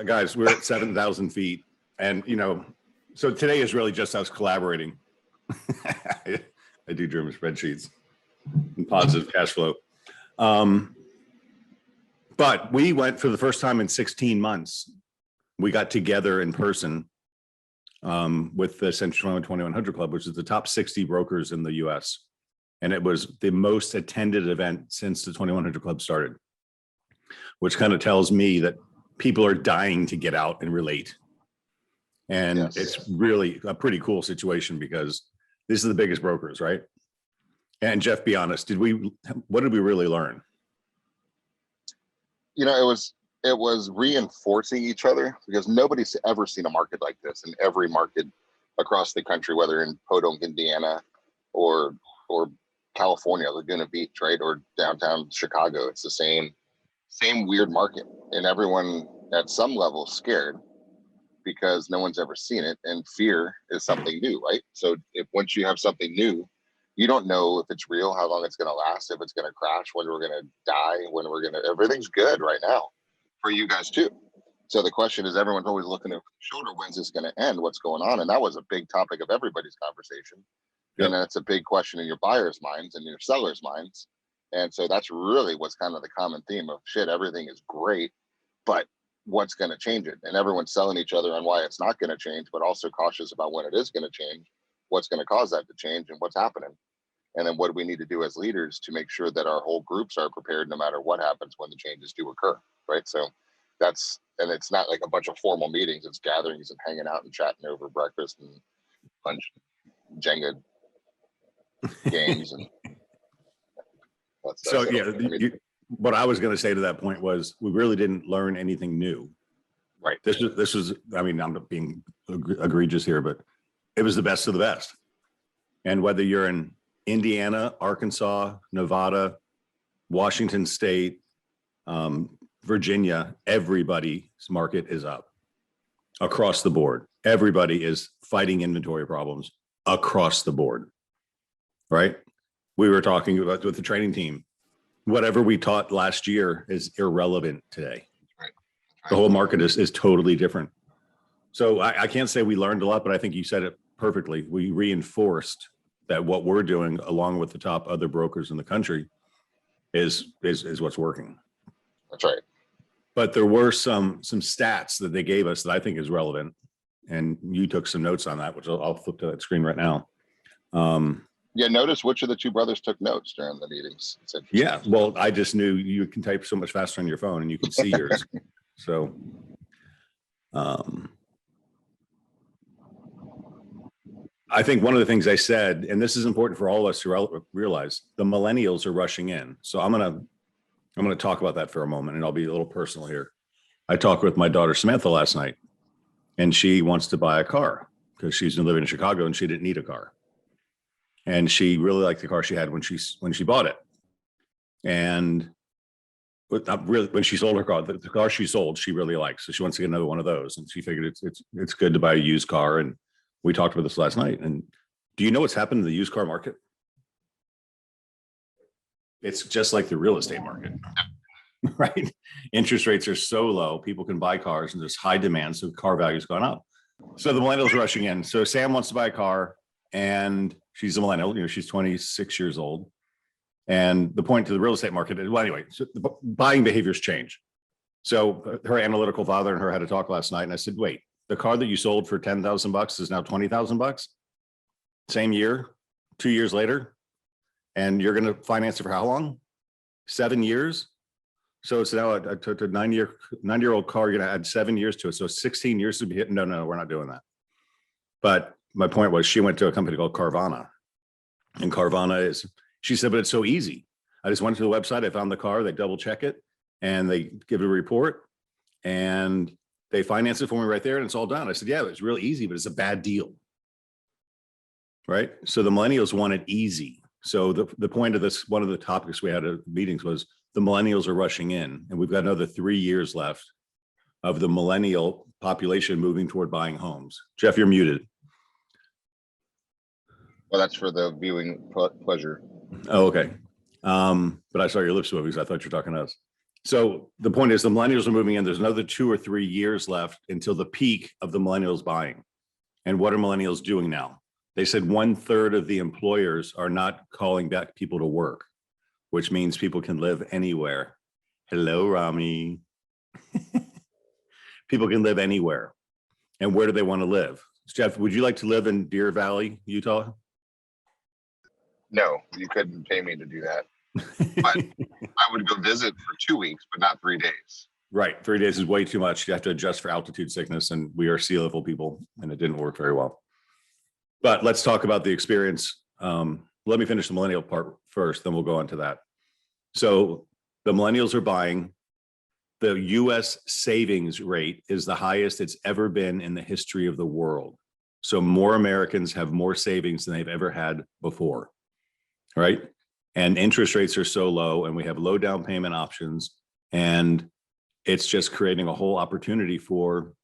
guys, we're at 7,000 feet. And, so today is really just us collaborating. I do German spreadsheets and positive cash flow. But we went for the first time in 16 months. We got together in person with the Century 2100 Club, which is the top 60 brokers in the US. And it was the most attended event since the 2100 Club started, which kind of tells me that people are dying to get out and relate. And yes, it's really a pretty cool situation because this is the biggest brokers, right? And Jeff, be honest, what did we really learn? It was reinforcing each other because nobody's ever seen a market like this in every market across the country, whether in Podunk, Indiana, or California, Laguna Beach, right? Or downtown Chicago. It's the same weird market, and everyone at some level scared because no one's ever seen it, and fear is something new, right? So once you have something new, you don't know if it's real, how long it's going to last, if it's going to crash, when we're going to die, everything's good right now for you guys too. So the question is, everyone's always looking over the shoulder, when's this going to end? What's going on? And that was a big topic of everybody's conversation. Yep. And that's a big question in your buyers' minds and your sellers' minds. And so that's really what's kind of the common theme of shit, everything is great, but what's going to change it? And everyone's selling each other on why it's not going to change, but also cautious about when it is going to change, what's going to cause that to change and what's happening. And then what do we need to do as leaders to make sure that our whole groups are prepared no matter what happens when the changes do occur, right? So and it's not like a bunch of formal meetings, it's gatherings and hanging out and chatting over breakfast and lunch, Jenga games. And so yeah, what I was going to say to that point was we really didn't learn anything new. Right. This is, I mean, I'm not being egregious here, but it was the best of the best. And whether you're in Indiana, Arkansas, Nevada, Washington State, Virginia, everybody's market is up across the board. Everybody is fighting inventory problems across the board, right? We were talking about with the training team, whatever we taught last year is irrelevant today. Right. The whole market is totally different. So I can't say we learned a lot, but I think you said it perfectly. We reinforced that what we're doing along with the top other brokers in the country is what's working. That's right. But there were some stats that they gave us that I think is relevant. And you took some notes on that, which I'll flip to that screen right now. Yeah, notice which of the two brothers took notes during the meetings. Yeah, well, I just knew you can type so much faster on your phone and you can see yours. So, I think one of the things I said, and this is important for all of us to realize, the millennials are rushing in. So I'm gonna talk about that for a moment, and I'll be a little personal here. I talked with my daughter Samantha last night, and she wants to buy a car because she's been living in Chicago and she didn't need a car. And she really liked the car she had when she bought it. And when she sold her car, the car she sold, she really likes. So she wants to get another one of those. And she figured it's good to buy a used car. And we talked about this last night. And do you know what's happened in the used car market? It's just like the real estate market, right? Interest rates are so low, people can buy cars and there's high demand. So car value's gone up. So the millennials are rushing in. So Sam wants to buy a car and she's a millennial, she's 26 years old. And the point to the real estate market is, well, anyway, so the buying behaviors change. So her analytical father and her had a talk last night. And I said, wait, the car that you sold for $10,000 is now $20,000? Same year, 2 years later. And you're going to finance it for how long? 7 years. So it's now a 9-year-old car. You're going to add 7 years to it. So 16 years to be hit. No, we're not doing that. But my point was, she went to a company called Carvana, and Carvana she said, but it's so easy. I just went to the website. I found the car. They double check it and they give it a report and they finance it for me right there. And it's all done. I said, yeah, it's real easy, but it's a bad deal. Right. So the millennials want it easy. So the point of this, one of the topics we had at meetings was the millennials are rushing in, and we've got another 3 years left of the millennial population moving toward buying homes. Jeff, you're muted. Well, that's for the viewing pleasure. Oh, okay. But I saw your lips moving, so I thought you were talking to us. So the point is the millennials are moving in. There's another 2 or 3 years left until the peak of the millennials buying. And what are millennials doing now? They said 1/3 of the employers are not calling back people to work, which means people can live anywhere. Hello, Rami. People can live anywhere. And where do they want to live? Jeff, would you like to live in Deer Valley, Utah? No, you couldn't pay me to do that. But I would go visit for 2 weeks, but not 3 days. Right. 3 days is way too much. You have to adjust for altitude sickness, and we are sea level people, and it didn't work very well. But let's talk about the experience. Let me finish the millennial part first, then we'll go on to that. So the millennials are buying. The US savings rate is the highest it's ever been in the history of the world. So more Americans have more savings than they've ever had before, right? And interest rates are so low, and we have low down payment options, and it's just creating a whole opportunity for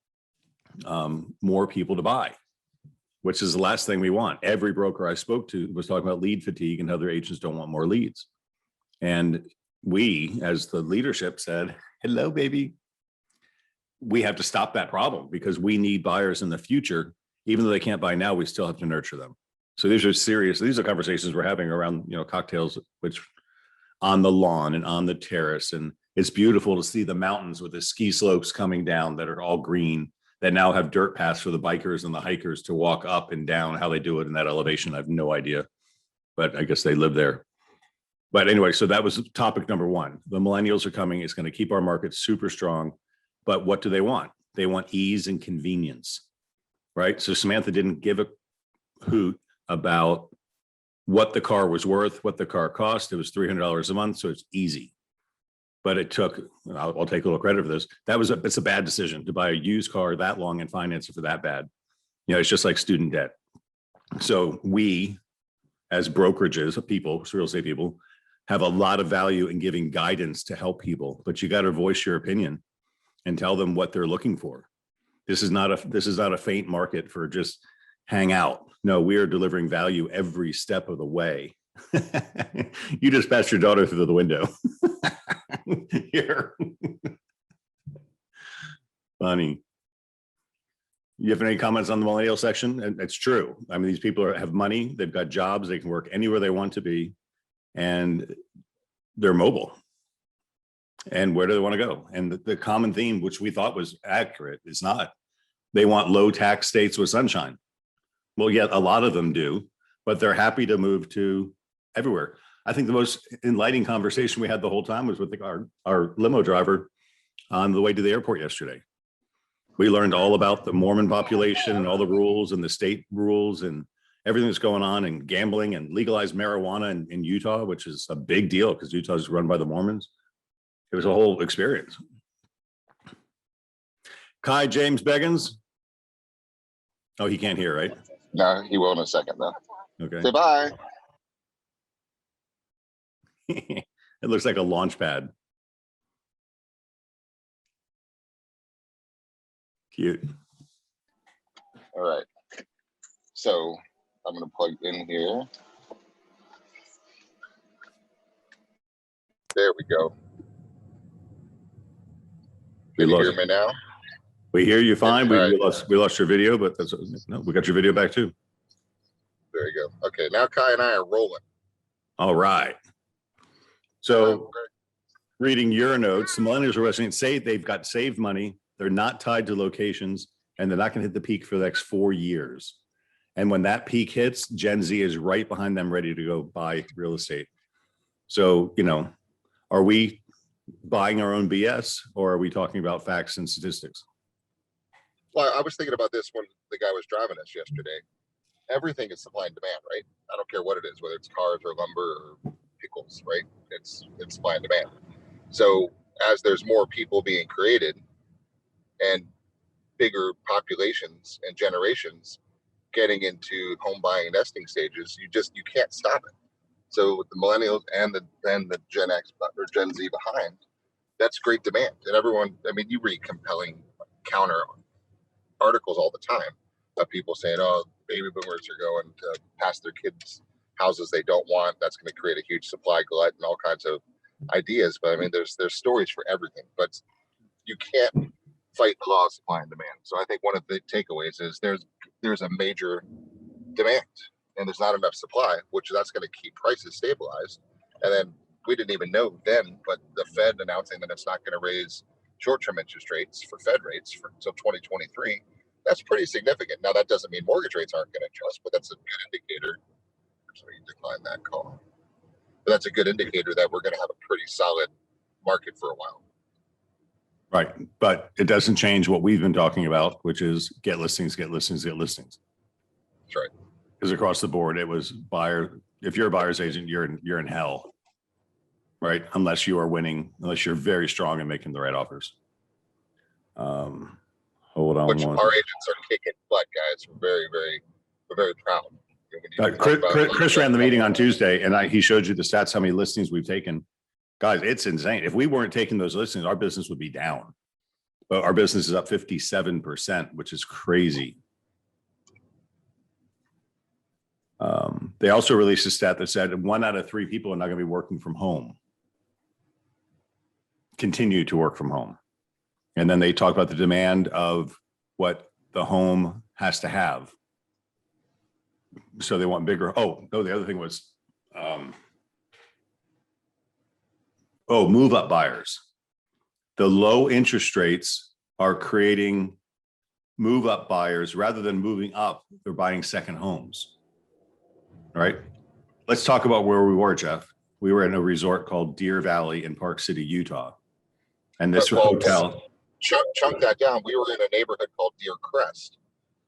more people to buy, which is the last thing we want. Every broker I spoke to was talking about lead fatigue and how their agents don't want more leads. And we, as the leadership, said, hello, baby. We have to stop that problem because we need buyers in the future. Even though they can't buy now, we still have to nurture them. So these are serious. These are conversations we're having around, cocktails, which on the lawn and on the terrace. And it's beautiful to see the mountains with the ski slopes coming down that are all green, that now have dirt paths for the bikers and the hikers to walk up and down. How they do it in that elevation, I have no idea, but I guess they live there. But anyway, so that was topic number one. The millennials are coming. It's going to keep our market super strong. But what do they want? They want ease and convenience, right? So Samantha didn't give a hoot about what the car was worth, what the car cost. It was $300 a month, so it's easy. But it took, I'll take a little credit for this. It's a bad decision to buy a used car that long and finance it for that bad. It's just like student debt. So we, as brokerages, people, real estate people, have a lot of value in giving guidance to help people, but you got to voice your opinion and tell them what they're looking for. This is not a faint market for just hang out. No, we are delivering value every step of the way. You just passed your daughter through the window. Here. Funny. You have any comments on the millennial section? And it's true. I mean, these people have money, they've got jobs, they can work anywhere they want to be, and they're mobile. And where do they want to go? And the common theme, which we thought was accurate, is not. They want low tax states with sunshine. Well, yeah, a lot of them do, but they're happy to move to everywhere. I think the most enlightening conversation we had the whole time was with our limo driver on the way to the airport yesterday. We learned all about the Mormon population and all the rules and the state rules and everything that's going on, and gambling and legalized marijuana in Utah, which is a big deal because Utah is run by the Mormons. It was a whole experience. Kai James Beggins. Oh, he can't hear, right? No, he will in a second though. Okay. Say bye. It looks like a launch pad. Cute. All right. So I'm going to plug in here. There we go. Can you hear me now? We hear you fine. Right. We lost your video, but no, we got your video back too. There you go. Okay, now Kai and I are rolling. All right. So reading your notes, the millennials are rushing, say they've got saved money. They're not tied to locations, and they're not going to hit the peak for the next 4 years. And when that peak hits, Gen Z is right behind them, ready to go buy real estate. So, are we buying our own BS, or are we talking about facts and statistics? Well, I was thinking about this when the guy was driving us yesterday. Everything is supply and demand, right? I don't care what it is, whether it's cars or lumber or pickles, right? It's supply and demand. So as there's more people being created and bigger populations and generations getting into home buying nesting stages, you can't stop it. So with the millennials and the Gen X or Gen Z behind, that's great demand. And everyone, I mean, you read compelling counter articles all the time of people saying, oh, baby boomers are going to pass their kids houses they don't want. That's going to create a huge supply glut and all kinds of ideas, but I mean, there's stories for everything, but you can't fight the law of supply and demand. So I think one of the takeaways is there's a major demand and there's not enough supply, which that's going to keep prices stabilized. And then we didn't even know then, but the Fed announcing that it's not going to raise short-term interest rates for Fed rates for until 2023. That's pretty significant. Now that doesn't mean mortgage rates aren't going to adjust, but that's a good indicator. So you decline that call. But that's a good indicator that we're going to have a pretty solid market for a while. Right. But it doesn't change what we've been talking about, which is get listings, get listings, get listings. That's right. Because across the board, it was buyer. If you're a buyer's agent, you're in hell, right? Unless you are winning, unless you're very strong and making the right offers. Hold on. Which our agents are kicking butt, guys. We're very proud. Chris ran the meeting on Tuesday, and he showed you the stats, how many listings we've taken. Guys, it's insane. If we weren't taking those listings, our business would be down. But our business is up 57%, which is crazy. They also released a stat that said 1 out of 3 people are not going to be working from home. Continue to work from home. And then they talk about the demand of what the home has to have. So they want bigger. Oh, no, the other thing was, move up buyers. The low interest rates are creating move up buyers rather than moving up. They're buying second homes. All right. Let's talk about where we were, Jeff. We were in a resort called Deer Valley in Park City, Utah. And this hotel. Chunk that down. We were in a neighborhood called Deer Crest,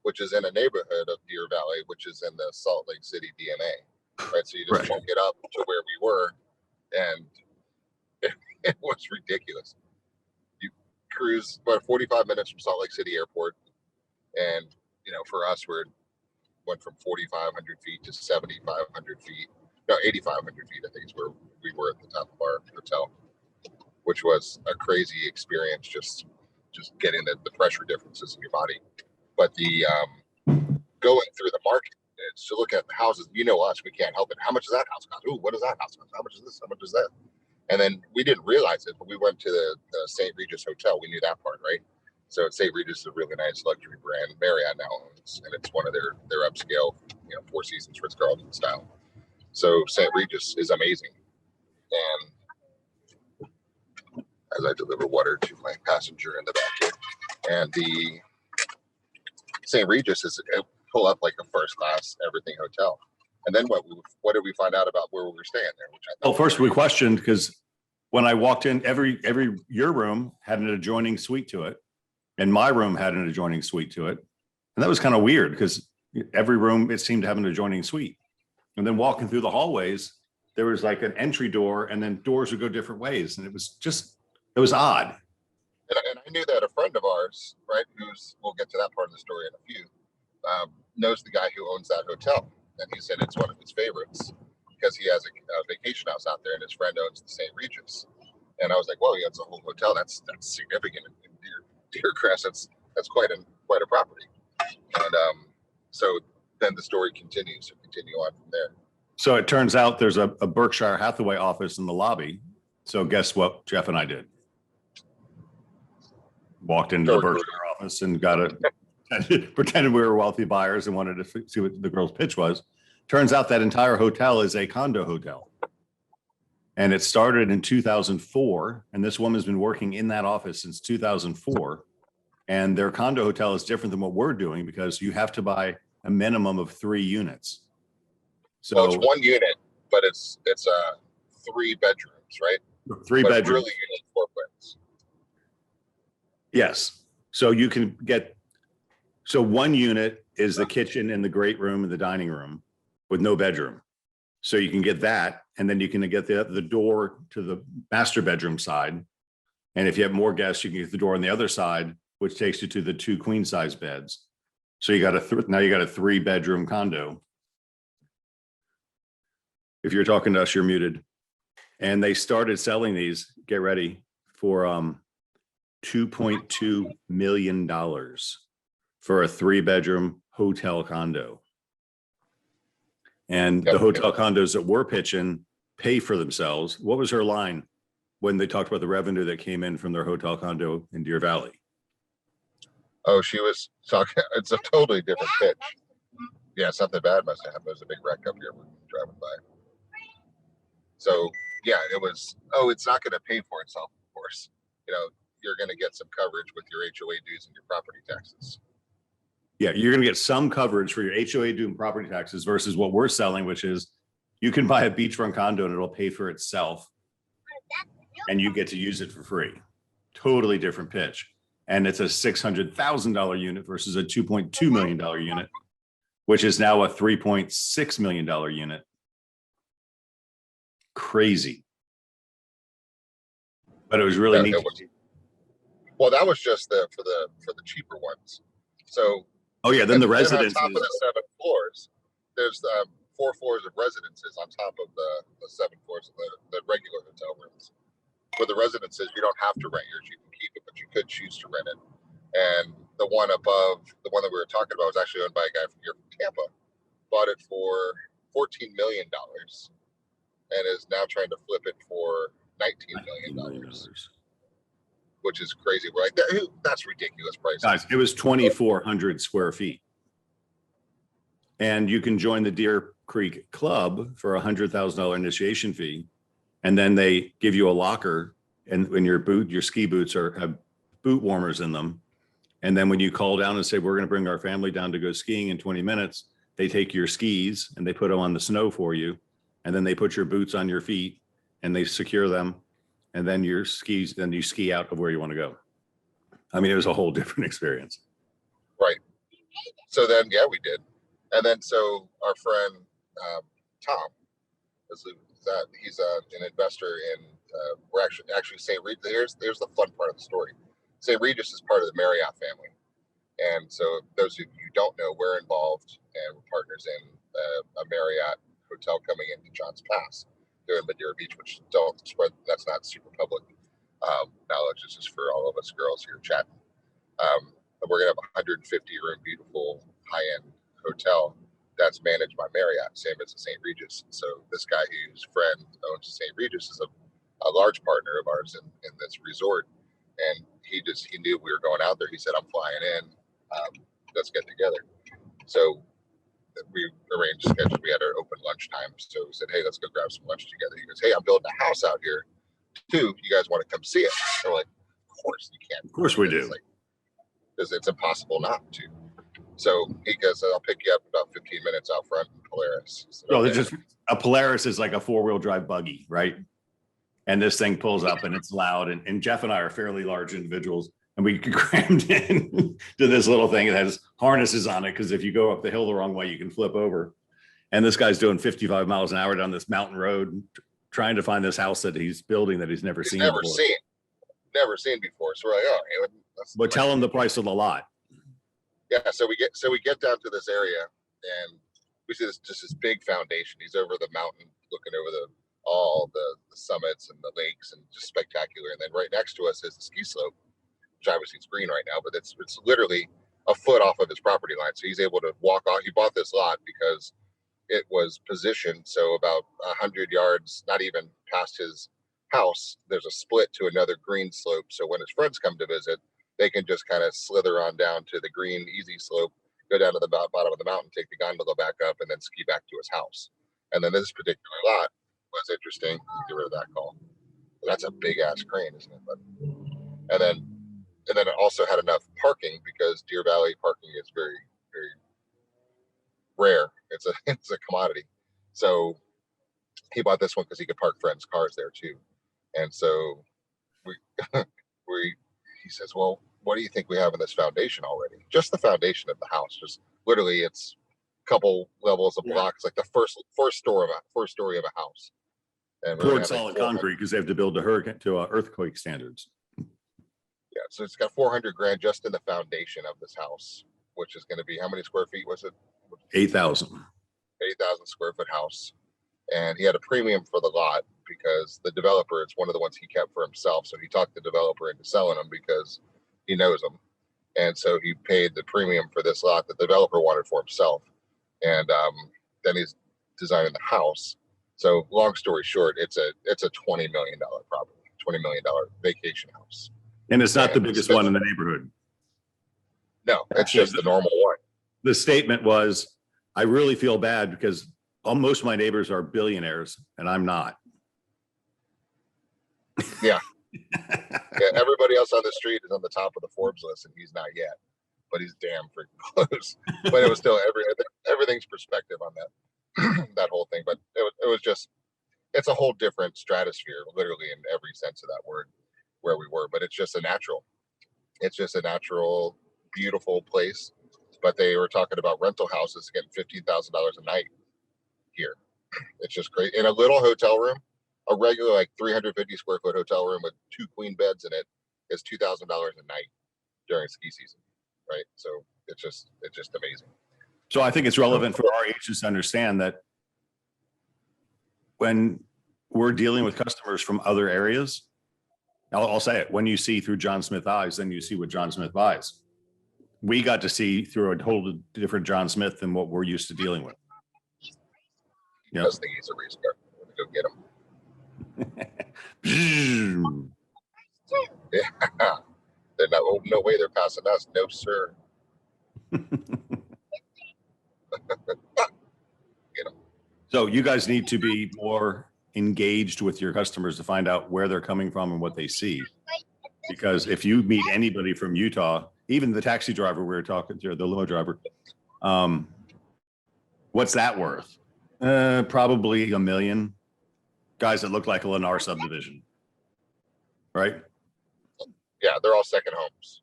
which is in a neighborhood of Deer Valley, which is in the Salt Lake City DMA. Right. So you just won't get up to where we were. And it was ridiculous. You cruise about 45 minutes from Salt Lake City Airport. And, for us, went from 4,500 feet to 7,500 feet. No, 8,500 feet, I think is where we were at the top of our hotel, which was a crazy experience, just getting the pressure differences in your body. But the going through the market to look at the houses, us, we can't help it. How much does that house cost? Ooh, what does that house cost? How much is this? How much is that? And then we didn't realize it, but we went to the St. Regis Hotel. We knew that part, right? So St. Regis is a really nice luxury brand. Marriott now owns, and it's one of their upscale, Four Seasons, Ritz-Carlton style. So St. Regis is amazing. And as I deliver water to my passenger in the back here, and the St. Regis is pull up like a first class everything hotel. And then what did we find out about where we were staying there? Well, first we questioned because when I walked in, your room had an adjoining suite to it, and my room had an adjoining suite to it, and that was kind of weird because every room it seemed to have an adjoining suite. And then walking through the hallways, there was like an entry door, and then doors would go different ways, and it was odd. And I knew that a friend of ours, right, we'll get to that part of the story in a few, knows the guy who owns that hotel. And he said it's one of his favorites because he has a vacation house out there and his friend owns the St. Regis. And I was like, well, he owns a whole hotel. That's significant in Deer Crest. That's quite a property. And so then the story continues to continue on from there. So it turns out there's a Berkshire Hathaway office in the lobby. So guess what Jeff and I did? Walked into the Berkshire office and pretended we were wealthy buyers and wanted to see what the girl's pitch was. Turns out that entire hotel is a condo hotel. And it started in 2004. And this woman's been working in that office since 2004. And their condo hotel is different than what we're doing because you have to buy a minimum of 3 units. So it's 1 unit, but it's 3 bedrooms, right? 3 bedrooms. Really, you need 4 beds. Yes. So you can get. So 1 unit is the kitchen and the great room and the dining room with no bedroom. So you can get that. And then you can get the door to the master bedroom side. And if you have more guests, you can get the door on the other side, which takes you to the 2 queen size beds. So you got now you got a 3 bedroom condo. If you're talking to us, you're muted. And they started selling these, get ready, for $2.2 million. For a 3 bedroom hotel condo. And the hotel condos that we're pitching pay for themselves. What was her line? when they talked about the revenue that came in from their hotel condo in Deer Valley. Oh, she was talking. It's a totally different pitch. Yeah, something bad must have happened. There's a big wreck up here. We're driving by. So yeah, it was. Oh, it's not going to pay for itself, of course. You know, you're going to get some coverage with your HOA dues and your property taxes. Yeah, you're going to get some coverage for your HOA due and property taxes versus what we're selling, which is you can buy a beachfront condo and it'll pay for itself and you get to use it for free. Totally different pitch. And it's a $600,000 unit versus a $2.2 million unit, which is now a $3.6 million unit. Crazy. But it was really neat. Well, that was just for the cheaper ones. So oh yeah, then the residences. On top of the 7 floors, there's 4 floors of residences on top of the 7 floors of the regular hotel rooms. For the residences, you don't have to rent yours; you can keep it, but you could choose to rent it. And the one above, the one that we were talking about, was actually owned by a guy from here from Tampa. Bought it for $14 million, and is now trying to flip it for $19 million. Which is crazy. We're like, that's ridiculous price. Guys, it was 2,400 square feet. And you can join the Deer Creek Club for $100,000 initiation fee. And then they give you a locker, and when your ski boots have boot warmers in them. And then when you call down and say, we're going to bring our family down to go skiing in 20 minutes, they take your skis and they put them on the snow for you. And then they put your boots on your feet and they secure them. And then your skis, then you ski out of where you want to go. I mean, it was a whole different experience. Right. So then, yeah, we did. And then, so our friend, Tom, he's an investor in, we're actually St. Regis. There's the fun part of the story. St. Regis is part of the Marriott family. And so those of you who don't know, we're involved and we're partners in a Marriott hotel coming into Johns Pass there in Madeira Beach, which don't spread, that's not super public knowledge. It's just for all of us girls here chatting. And we're gonna have a 150 room, beautiful high-end hotel that's managed by Marriott, same as the St. Regis. So this guy whose friend owns St. Regis is a large partner of ours in this resort. And he knew we were going out there. He said, I'm flying in, let's get together. So we arranged a schedule. We had our open lunchtime. So we said, hey, let's go grab some lunch together. He goes, hey, I'm building a house out here too. You guys want to come see it? And we're like, of course you can. Of course we do. It's impossible not to. So he goes, I'll pick you up about 15 minutes out front in Polaris. Said, no, okay. just a Polaris is like a 4-wheel drive buggy, right? And this thing pulls up and it's loud. And Jeff and I are fairly large individuals. And we crammed in to this little thing. It has harnesses on it because if you go up the hill the wrong way, you can flip over. And this guy's doing 55 miles an hour down this mountain road, trying to find this house that he's building that he's never seen before. Never seen before. So we're like, oh, hey, but tell him the price of the lot. Yeah, so we get down to this area and we see this big foundation. He's over the mountain, looking over all the summits and the lakes, and just spectacular. And then right next to us is the ski slope, which obviously it's green right now, but it's literally a foot off of his property line. So he's able to walk on. He bought this lot because it was positioned so about 100 yards, not even past his house, there's a split to another green slope. So when his friends come to visit, they can just kind of slither on down to the green easy slope, go down to the bottom of the mountain, take the gondola back up, and then ski back to his house. And then this particular lot was interesting. Get rid of that call. That's a big ass crane, isn't it? But, and then it also had enough parking because Deer Valley parking is very, very rare. It's a commodity. So he bought this one because he could park friends' cars there too. And so he says, well, what do you think we have in this foundation already? Just the foundation of the house. Just literally, it's a couple levels of blocks, like the first story of a house. And poured solid concrete because they have to build to earthquake standards. Yeah, so it's got 400 grand just in the foundation of this house, which is going to be, how many square feet was it? 8,000. 8,000 square foot house. And he had a premium for the lot because the developer, it's one of the ones he kept for himself. So he talked the developer into selling them because he knows them. And so he paid the premium for this lot that the developer wanted for himself. And then he's designing the house. So long story short, it's a $20 million property, $20 million vacation house. And it's not the And biggest so- one in the neighborhood. No, it's just the normal one. The statement was, I really feel bad because most of my neighbors are billionaires and I'm not. Yeah, everybody else on the street is on the top of the Forbes list, and he's not yet, but he's damn freaking close. But it was still everything's perspective on that that whole thing. But it was just, it's a whole different stratosphere, literally in every sense of that word, where we were. But it's just a natural, beautiful place. But they were talking about rental houses getting $15,000 a night here. It's just great. In a little hotel room, a regular like 350 square foot hotel room with 2 queen beds in it is $2,000 a night during ski season, right? So it's just amazing. So I think it's relevant for our agents to understand that when we're dealing with customers from other areas, I'll say it, when you see through John Smith eyes, then you see what John Smith buys. We got to see through a whole different John Smith than what we're used to dealing with. I just think he's a race car. I'm gonna go get him. Yeah. They're not, oh, no way they're passing us. No, sir. So you guys need to be more engaged with your customers to find out where they're coming from and what they see. Because if you meet anybody from Utah, even the taxi driver we were talking to, the limo driver, what's that worth? Probably $1 million. Guys that look like a Lennar subdivision, right? Yeah, they're all second homes.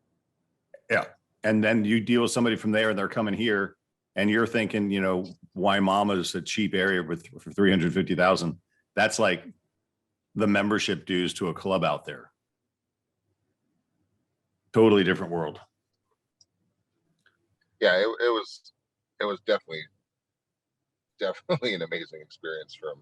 Yeah. And then you deal with somebody from there and they're coming here and you're thinking, you know, Waimama's a cheap area for 350,000. That's like the membership dues to a club out there. Totally different world. Yeah, it was definitely an amazing experience from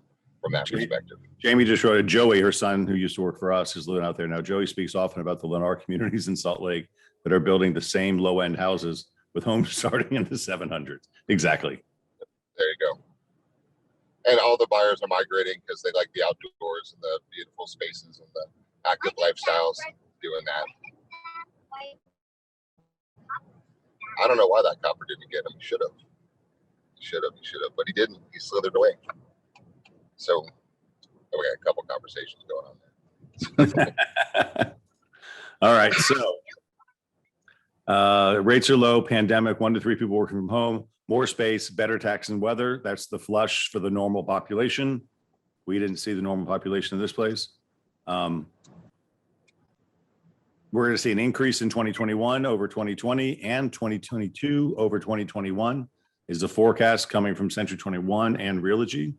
that perspective. Jamie just wrote, Joey, her son, who used to work for us, is living out there now. Joey speaks often about the Lennar communities in Salt Lake that are building the same low-end houses with homes starting in the 700s. Exactly. There you go. And all the buyers are migrating because they like the outdoors and the beautiful spaces and the active lifestyles, doing that. I don't know why that copper didn't get him. He should have, but he didn't. He slithered away. So we got a couple conversations going on there. All right. So rates are low, pandemic, 1 to 3 people working from home, more space, better tax and weather. That's the flush for the normal population. We didn't see the normal population in this place. We're going to see an increase in 2021 over 2020 and 2022 over 2021 is the forecast coming from Century 21 and Realogy.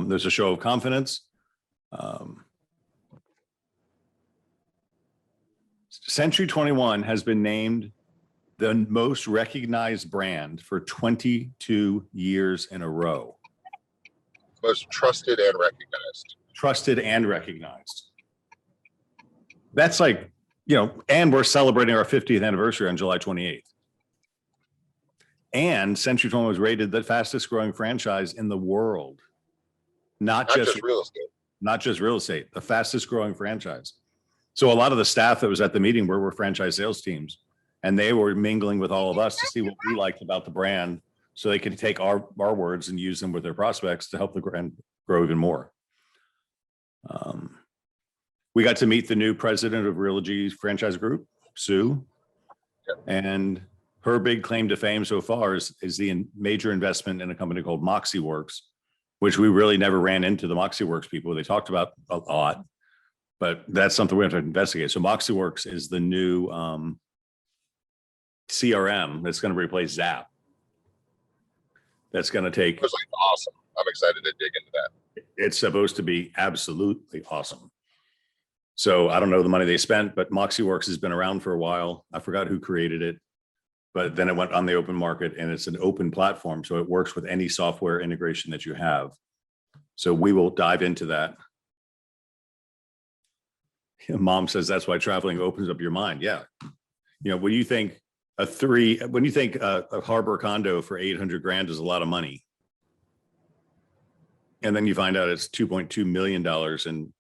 There's a show of confidence. Century 21 has been named the most recognized brand for 22 years in a row. Most trusted and recognized. Trusted and recognized. That's like, you know, and we're celebrating our 50th anniversary on July 28th. And Century 21 was rated the fastest growing franchise in the world. Not just real estate. Not just real estate, the fastest growing franchise. So a lot of the staff that was at the meeting were franchise sales teams, and they were mingling with all of us to see what we liked about the brand so they could take our words and use them with their prospects to help the brand grow even more. We got to meet the new president of Realogy's franchise group, Sue, and her big claim to fame so far is the major investment in a company called MoxieWorks, which we really never ran into the MoxieWorks people. They talked about a lot, but that's something we have to investigate. So MoxieWorks is the new CRM that's going to replace Zap. That's going to take. It was like awesome. I'm excited to dig into that. It's supposed to be absolutely awesome. So I don't know the money they spent, but MoxieWorks has been around for a while. I forgot who created it, but then it went on the open market and it's an open platform. So it works with any software integration that you have. So we will dive into that. Mom says that's why traveling opens up your mind. Yeah. You know, when you think a harbor condo for 800 grand is a lot of money. And then you find out it's $2.2 million in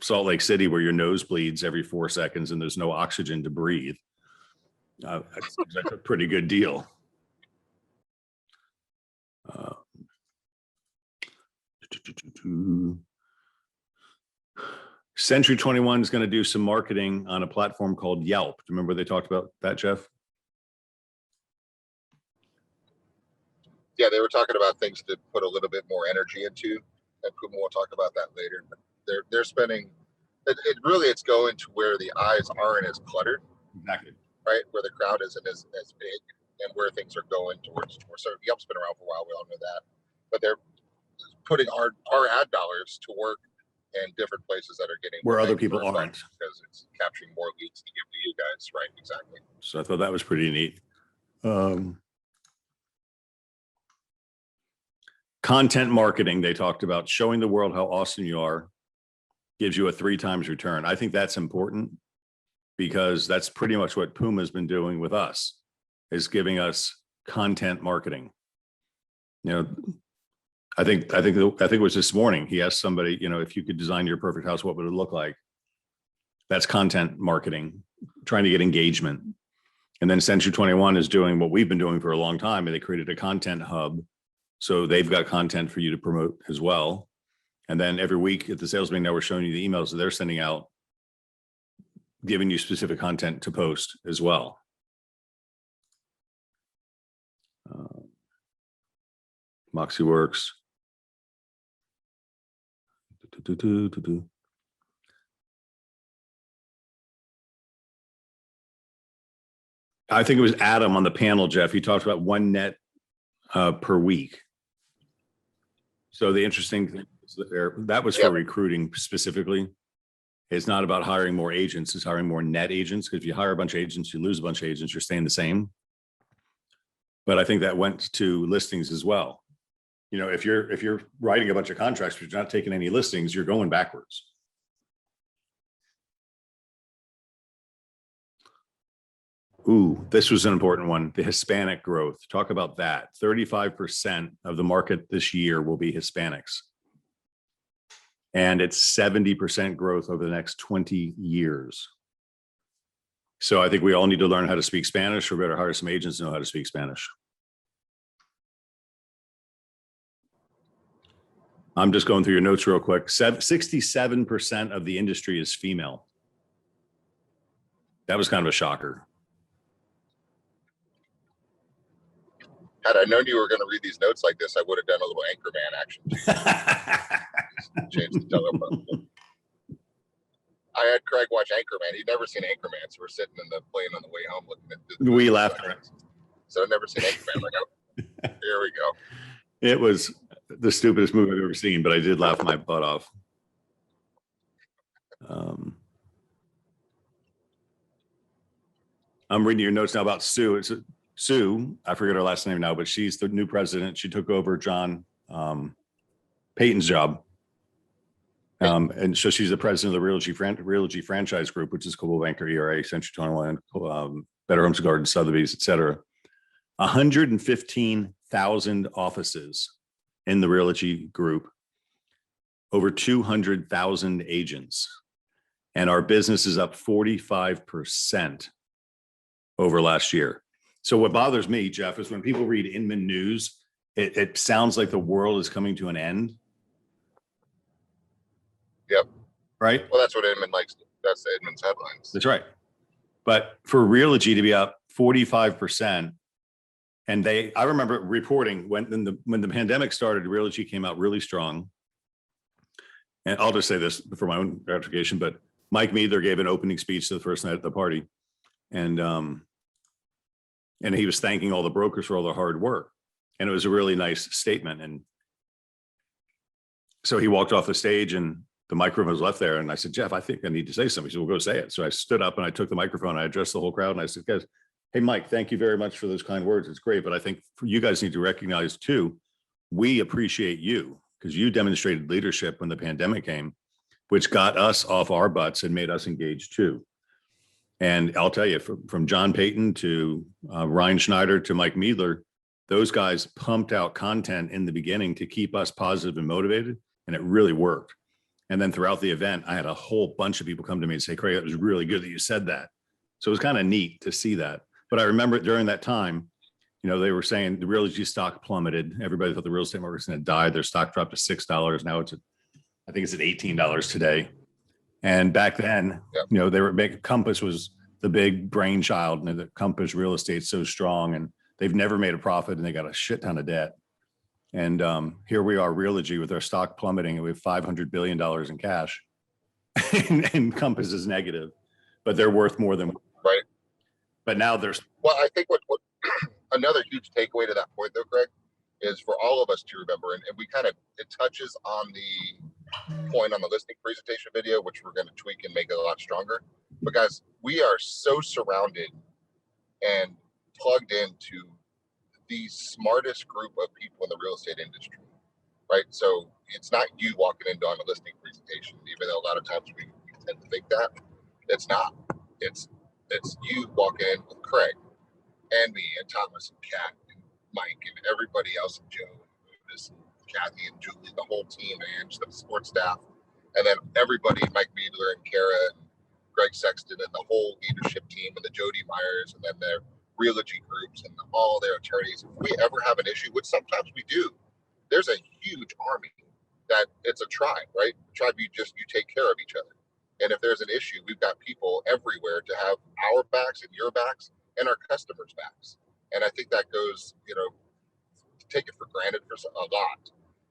Salt Lake City where your nose bleeds every 4 seconds and there's no oxygen to breathe. That's a pretty good deal. Century 21 is going to do some marketing on a platform called Yelp. Do you remember they talked about that, Jeff? Yeah, they were talking about things to put a little bit more energy into, and Kuma will talk about that later. But they're spending. It's going to where the eyes aren't as cluttered, Exactly. right? Where the crowd isn't as big, and where things are going towards more. So Yelp's been around for a while. We all know that, but they're putting our ad dollars to work in different places that are getting where other people aren't, because it's capturing more leads to give to you guys, right? Exactly. So I thought that was pretty neat. Content marketing, they talked about showing the world how awesome you are gives you a 3 times return. I think that's important because that's pretty much what Puma's been doing with us, is giving us content marketing. You know, I think it was this morning. He asked somebody, you know, if you could design your perfect house, what would it look like? That's content marketing, trying to get engagement. And then Century 21 is doing what we've been doing for a long time, and they created a content hub. So they've got content for you to promote as well. And then every week at the sales meeting, now we're showing you the emails that they're sending out, giving you specific content to post as well. Moxie Works. I think it was Adam on the panel, Jeff. He talked about 1 net per week. So the interesting thing is that was for recruiting specifically. It's not about hiring more agents, it's hiring more net agents. Because if you hire a bunch of agents, you lose a bunch of agents, you're staying the same. But I think that went to listings as well. You know, if you're writing a bunch of contracts, but you're not taking any listings, you're going backwards. Ooh, this was an important one. The Hispanic growth. Talk about that. 35% of the market this year will be Hispanics. And it's 70% growth over the next 20 years. So I think we all need to learn how to speak Spanish, or better hire some agents to know how to speak Spanish. I'm just going through your notes real quick. 67% of the industry is female. That was kind of a shocker. Had I known you were going to read these notes like this, I would have done a little Anchorman action. Change the telephone. I had Craig watch Anchorman. He'd never seen Anchorman, so we're sitting in the plane on the way home looking at the we laughed. So I've never seen Anchorman. I'm like, oh, here we go. It was the stupidest movie I've ever seen, but I did laugh my butt off. I'm reading your notes now about Sue. It's Sue. I forget her last name now, but she's the new president. She took over John Payton's job. And so she's the president of the Realogy Franchise Group, which is Coldwell Banker, ERA, Century 21, Better Homes and Gardens, Sotheby's, et cetera. 115,000 offices in the Realogy Group, over 200,000 agents, and our business is up 45% over last year. So what bothers me, Jeff, is when people read Inman News, it sounds like the world is coming to an end. Yep. Right? Well, that's what Inman likes. That's Inman's headlines. That's right. But for Realogy to be up 45%, and I remember reporting when the pandemic started, Realogy came out really strong. And I'll just say this for my own gratification, but Mike Meadler gave an opening speech to the first night at the party. And he was thanking all the brokers for all their hard work. And it was a really nice statement. And so he walked off the stage and the microphone was left there. And I said, Jeff, I think I need to say something. He said, well, go say it. So I stood up and I took the microphone. I addressed the whole crowd. And I said, guys, hey, Mike, thank you very much for those kind words. It's great. But I think you guys need to recognize too, we appreciate you because you demonstrated leadership when the pandemic came, which got us off our butts and made us engaged too. And I'll tell you, from John Payton to Ryan Schneider to Mike Meadler, those guys pumped out content in the beginning to keep us positive and motivated, and it really worked. And then throughout the event, I had a whole bunch of people come to me and say, Craig, it was really good that you said that. So it was kind of neat to see that. But I remember during that time, they were saying the real estate stock plummeted. Everybody thought the real estate market was going to die. Their stock dropped to $6. Now I think it's at $18 today. And back then, they were big. Compass was the big brainchild, and the Compass real estate's so strong, and they've never made a profit, and they got a shit ton of debt. And here we are, Realogy, with our stock plummeting, and we have $500 billion in cash, and Compass is negative, but they're worth more than right. But now there's. Well, I think what another huge takeaway to that point, though, Greg, is for all of us to remember, and it touches on the point on the listing presentation video, which we're going to tweak and make it a lot stronger, because we are so surrounded and plugged into the smartest group of people in the real estate industry, right? So it's not you walking into on a listing presentation, even though a lot of times we tend to think that. It's not. It's you walking in with Craig and me and Thomas and Kat and Mike and everybody else, and Joe and Lucas and Kathy and Julie, the whole team, and the support staff, and then everybody, Mike Biedler and Kara and Greg Sexton and the whole leadership team, and the Jody Myers, and then their Realogy groups and all their attorneys. If we ever have an issue, which sometimes we do, there's a huge army that it's a tribe, right? Tribe, you take care of each other. And if there's an issue, we've got people everywhere to have our backs and your backs and our customers' backs. And I think that goes, take it for granted for a lot.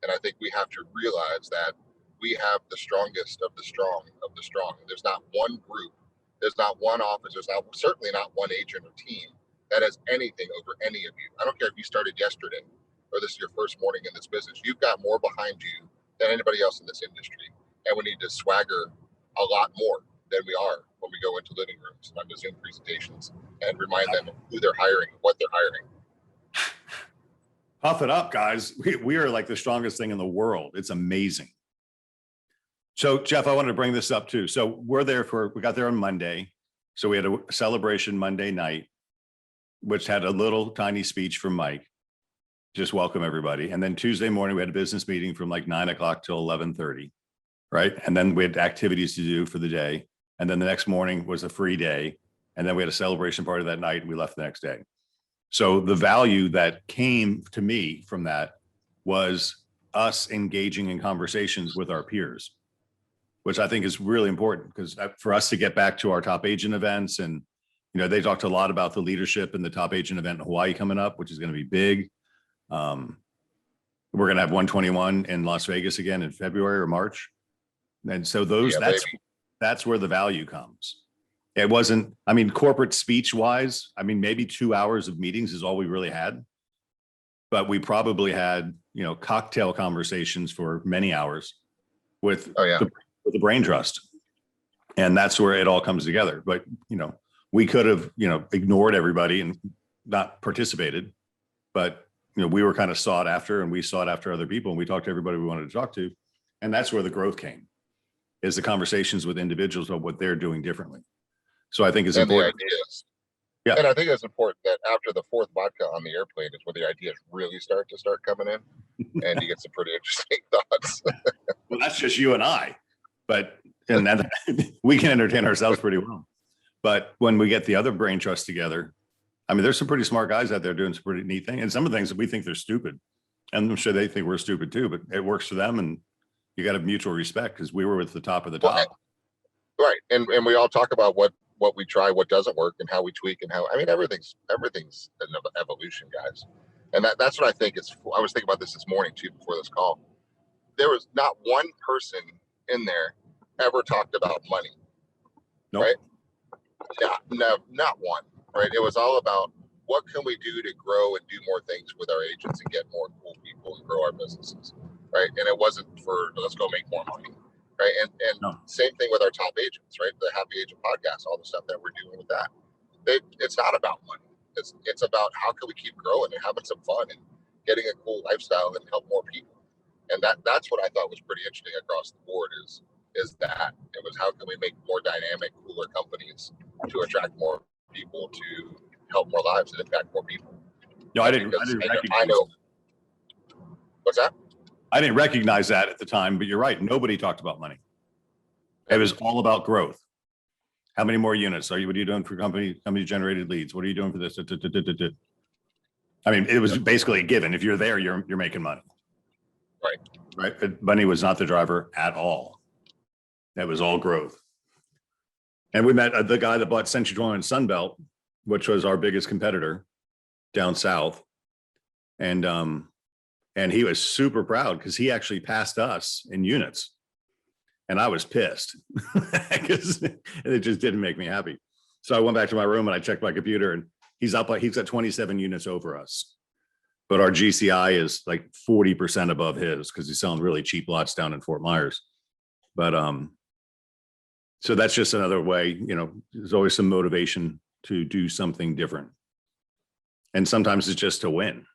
And I think we have to realize that we have the strongest of the strong of the strong. There's not one group, there's not one office, certainly not one agent or team that has anything over any of you. I don't care if you started yesterday or this is your first morning in this business. You've got more behind you than anybody else in this industry. And we need to swagger a lot more than we are when we go into living rooms and on the Zoom presentations and remind them of who they're hiring, what they're hiring. Puff it up, guys. We are like the strongest thing in the world. It's amazing. So Jeff, I wanted to bring this up too. So we got there on Monday. So we had a celebration Monday night, which had a little tiny speech from Mike, just welcome everybody. And then Tuesday morning, we had a business meeting from like 9 o'clock till 11:30, right? And then we had activities to do for the day. And then the next morning was a free day. And then we had a celebration party that night, and we left the next day. So the value that came to me from that was us engaging in conversations with our peers, which I think is really important, because for us to get back to our top agent events, and they talked a lot about the leadership in the top agent event in Hawaii coming up, which is going to be big. We're going to have 121 in Las Vegas again in February or March. And so that's where the value comes. It wasn't, corporate speech wise, maybe 2 hours of meetings is all we really had, but we probably had, cocktail conversations for many hours with the brain trust. And that's where it all comes together. But, we could have, ignored everybody and not participated, but, we were kind of sought after, and we sought after other people, and we talked to everybody we wanted to talk to. And that's where the growth came, is the conversations with individuals about what they're doing differently. So I think it's important. Yeah. And I think it's important that after the fourth vodka on the airplane is when the ideas really start coming in, and you get some pretty interesting thoughts. Well, that's just you and I, and that, we can entertain ourselves pretty well. But when we get the other brain trust together, there's some pretty smart guys out there doing some pretty neat things, and some of the things that we think they're stupid, and I'm sure they think we're stupid too, but it works for them, and you got to have mutual respect, because we were at the top of the top. Right. And we all talk about what we try, what doesn't work, and how we tweak, and how, everything's an evolution, guys. And that's what I think is, I was thinking about this morning too, before this call. There was not one person in there ever talked about money. Nope. Right? No, not one. Right. It was all about what can we do to grow and do more things with our agents and get more cool people and grow our businesses. Right. And it wasn't for let's go make more money. Right. And Same thing with our top agents, right? The Happy Agent podcast, all the stuff that we're doing with that. It's not about money. It's about how can we keep growing and having some fun and getting a cool lifestyle and help more people. And that's what I thought was pretty interesting across the board is that it was how can we make more dynamic, cooler companies to attract more people, to help more lives and impact more people. No, I didn't recognize. I know. What's that? I didn't recognize that at the time, but you're right. Nobody talked about money. It was all about growth. How many more units are you, what are you doing for company generated leads? What are you doing for this? I mean, it was basically a given. If you're there, you're making money. Right. Right. But money was not the driver at all. That was all growth. And we met the guy that bought Century 21 Sunbelt, which was our biggest competitor down south. And he was super proud because he actually passed us in units. And I was pissed because it just didn't make me happy. So I went back to my room and I checked my computer, and he's got 27 units over us. But our GCI is like 40% above his because he's selling really cheap lots down in Fort Myers. But so that's just another way, you know, there's always some motivation to do something different. And sometimes it's just to win.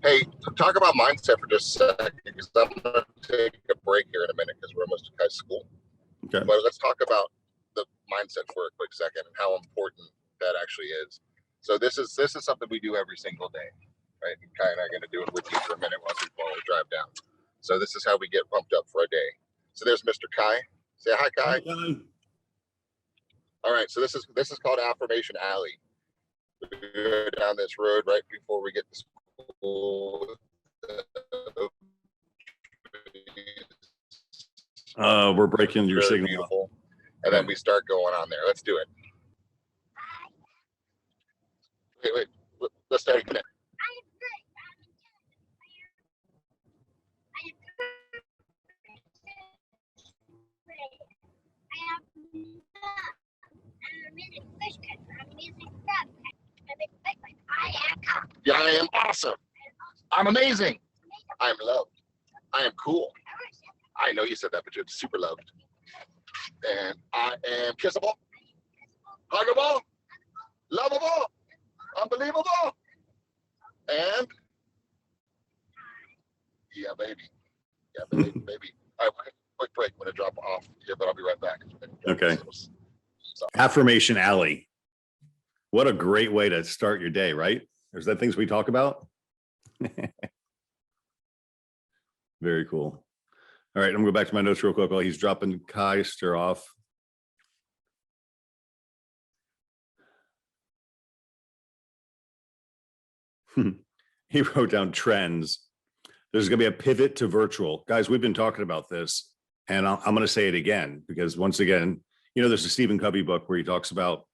Hey, talk about mindset for just a second, because I'm going to take a break here in a minute because we're almost at high school. Okay. But let's talk about the mindset for a quick second and how important that actually is. So this is something we do every single day, right? And Kai and I are going to do it with you for a minute while we drive down. So this is how we get pumped up for a day. So there's Mr. Kai. Say hi, Kai. Hi. All right. So this is called Affirmation Alley. We go down this road right before we get to school. We're breaking your Very signal. beautiful. And then we start going on there. Let's do it. Wait. Let's start again. Yeah, I am awesome. I'm amazing. I'm loved. I am cool. I know you said that, but you're super loved. And I am kissable, huggable, lovable, unbelievable, and yeah, baby. Yeah, baby. All right, quick break. I'm going to drop off here, but I'll be right back. Okay. Affirmation Alley. What a great way to start your day, right? There's that things we talk about. Very cool. All right, I'm gonna go back to my notes real quick while he's dropping Keister off. He wrote down trends. There's gonna be a pivot to virtual. Guys, we've been talking about this, and I'm gonna say it again, because once again, you know, there's a Stephen Covey book where he talks about